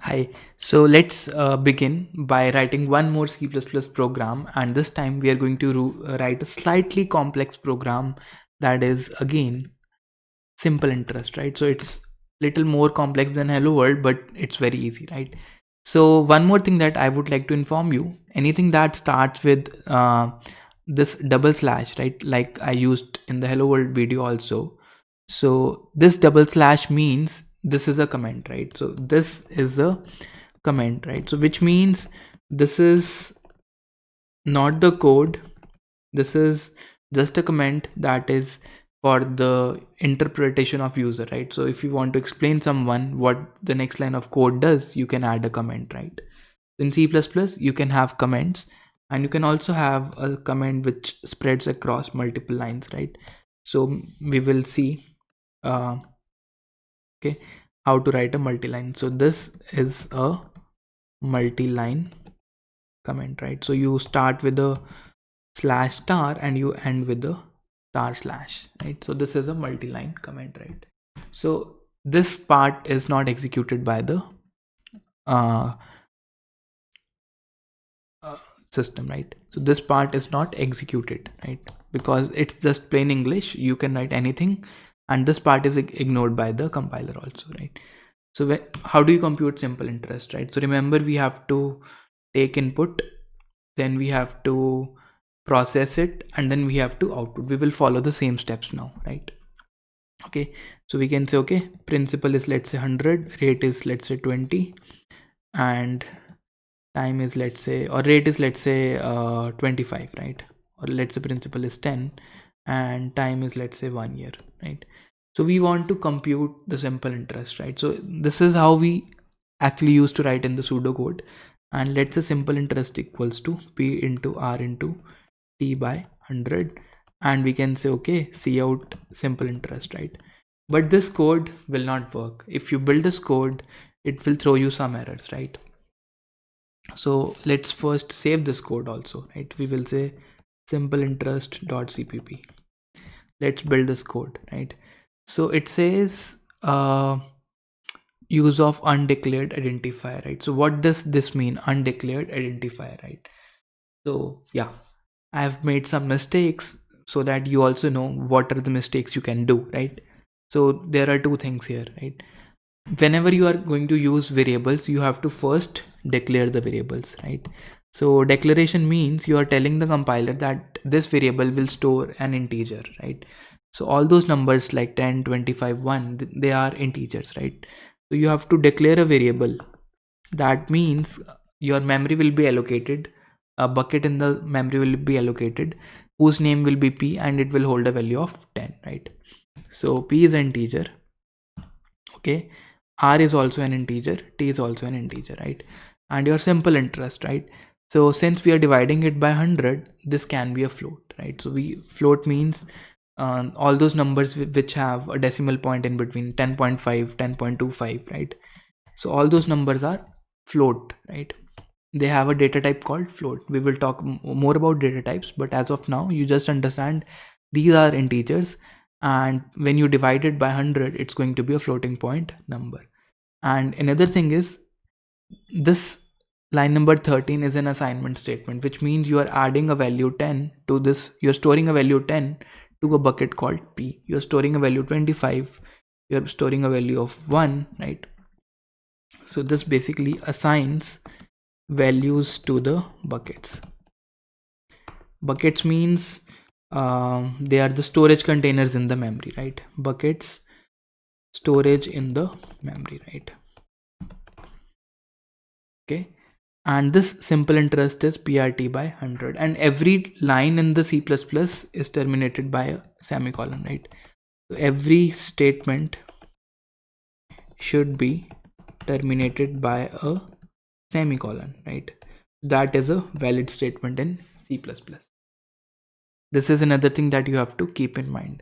Hi, so let's begin by writing one more C++ program, and this time we are going to write a slightly complex program that is again simple interest, right? So it's little more complex than hello world, but it's very easy, right? So one more thing that I would like to inform you, anything that starts with this double slash, right, like I used in the hello world video also. So this double slash means this is a comment, right? So this is a comment, right? So which means this is not the code, this is just a comment that is for the interpretation of user, right? So if you want to explain someone what the next line of code does, you can add a comment, right? In C++ you can have comments, and you can also have a comment which spreads across multiple lines, right? So we will see okay, how to write a multi-line. So this is a multi-line comment, right? So you start with a slash star and you end with the star slash, right? So this is a multi-line comment, right? So this part is not executed by the uh, system, right? So this part is not executed, right? Because it's just plain English, you can write anything, and this part is ignored by the compiler also, right? So how do you compute simple interest, right? So remember, we have to take input, then we have to process it, and then we have to output. We will follow the same steps now, right? Okay, so we can say, okay, principal is, let's say, 100, rate is, let's say, 20, and time is, let's say, or rate is, let's say, 25, right? Or let's say principal is 10 and time is, let's say, 1 year, right? So we want to compute the simple interest, right? So this is how we actually used to write in the pseudocode. And let's say simple interest equals to p into r into t by 100, and we can say, okay, see out simple interest, right? But this code will not work. If you build this code, it will throw you some errors, right? So let's first save this code also, right? We will say simpleinterest.cpp. Let's build this code, right? So it says use of undeclared identifier, right? So what does this mean, undeclared identifier, right? So yeah, I have made some mistakes so that you also know what are the mistakes you can do, right? So there are two things here, right? Whenever you are going to use variables, you have to first declare the variables, right? So declaration means you are telling the compiler that this variable will store an integer, right? So all those numbers like 10, 25, 1, they are integers, right? So you have to declare a variable. That means your memory will be allocated, a bucket in the memory will be allocated whose name will be p, and it will hold a value of 10, right? So p is an integer, okay, r is also an integer, t is also an integer, right? And your simple interest, right? So since we are dividing it by 100, this can be a float, right? So float means all those numbers which have a decimal point in between 10.5, 10.25, right? So all those numbers are float, right? They have a data type called float. We will talk more about data types, but as of now, you just understand these are integers, and when you divide it by 100, it's going to be a floating point number. And another thing is, this line number 13 is an assignment statement, which means you are adding a value 10 to this. You're storing a value 10 to a bucket called p. You're storing a value 25. You're storing a value of 1, right? So this basically assigns values to the buckets. Buckets means they are the storage containers in the memory, right? Buckets, storage in the memory, right? Okay, and this simple interest is PRT by 100, and every line in the C++ is terminated by a semicolon, right? So every statement should be terminated by a semicolon, right? That is a valid statement in C++. This is another thing that you have to keep in mind.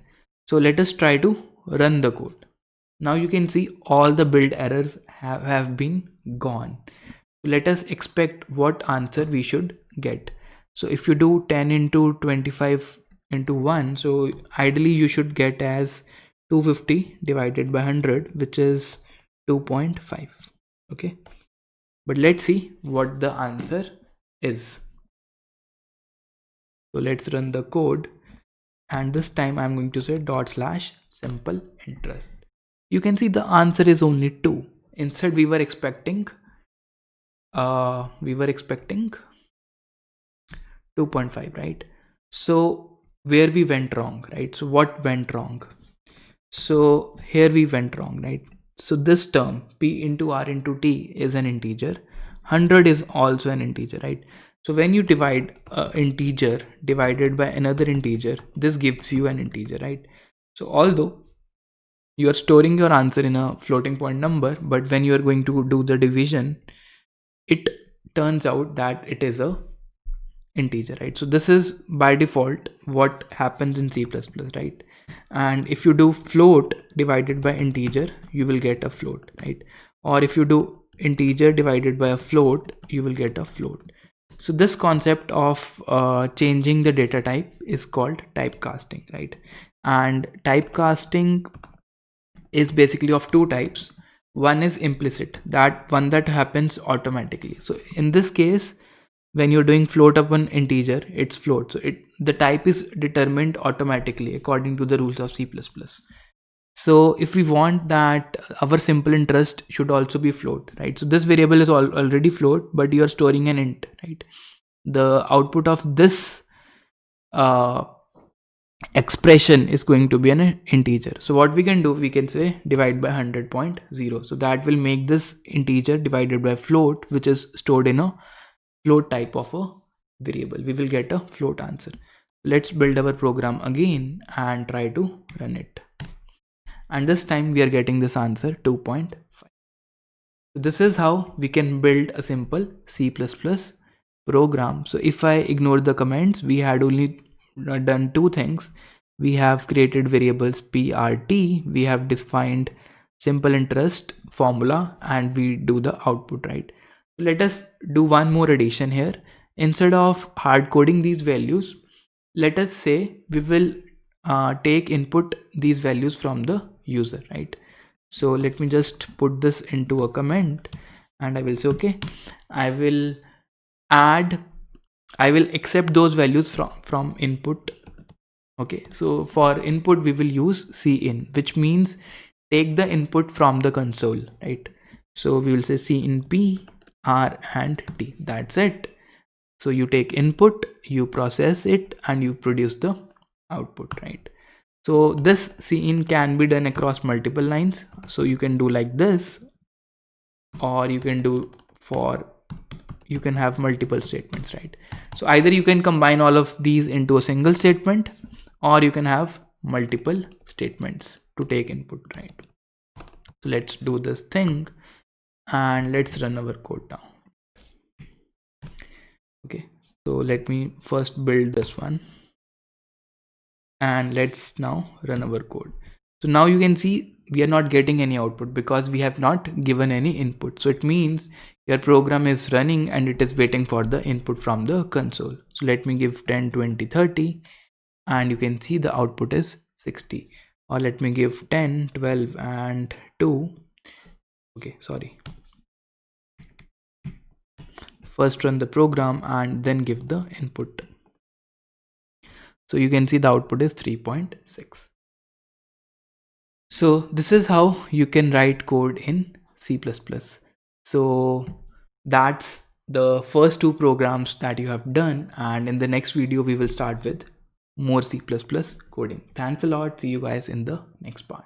So let us try to run the code. Now you can see all the build errors have been gone. Let us expect what answer we should get. So if you do 10 into 25 into 1, so ideally you should get as 250 divided by 100, which is 2.5. Okay, But let's see what the answer is. So let's run the code, and this time I'm going to say /simple interest. You can see the answer is only 2. Instead we were expecting 2.5, right? So where we went wrong, right? So what went wrong? So here we went wrong, right? So this term p into r into t is an integer. 100 is also an integer, right? So when you divide an integer divided by another integer, this gives you an integer, right? So although you are storing your answer in a floating point number, but when you are going to do the division, it turns out that it is a integer, right? So this is by default what happens in C++, right? And if you do float divided by integer, you will get a float, right? Or if you do integer divided by a float, you will get a float. So this concept of changing the data type is called typecasting, right? And typecasting is basically of two types. One is implicit, that one that happens automatically. So in this case, when you're doing float upon integer, it's float. So the type is determined automatically according to the rules of C++. So if we want that our simple interest should also be float, right? So this variable is already float, but you are storing an int, right? The output of this expression is going to be an integer. So what we can do, we can say divide by 100.0. So that will make this integer divided by float, which is stored in a float type of a variable. We will get a float answer. Let's build our program again and try to run it. And this time we are getting this answer 2.5. So this is how we can build a simple C++ program. So if I ignore the comments, we had only done two things. We have created variables PRT, we have defined simple interest formula, and we do the output, right? Let us do one more addition here. Instead of hard coding these values, let us say we will take input these values from the user, right? So let me just put this into a comment, and I will say okay, I will accept those values from input. Okay, so for input we will use cin, which means take the input from the console, right? So we will say cin p r and t. That's it. So you take input, you process it, and you produce the output, right? So this cin can be done across multiple lines. So you can do like this, or you can do you can have multiple statements, right? So either you can combine all of these into a single statement, or you can have multiple statements to take input, right? So let's do this thing and let's run our code now. Okay, so let me first build this one, and let's now run our code. So now you can see we are not getting any output because we have not given any input. So it means your program is running and it is waiting for the input from the console. So let me give 10, 20, 30, and you can see the output is 60. Or let me give 10, 12, and 2. Okay, sorry. First run the program and then give the input. So you can see the output is 3.6. So this is how you can write code in C++. So that's the first two programs that you have done, and in the next video we will start with more C++ coding. Thanks a lot. See you guys in the next part.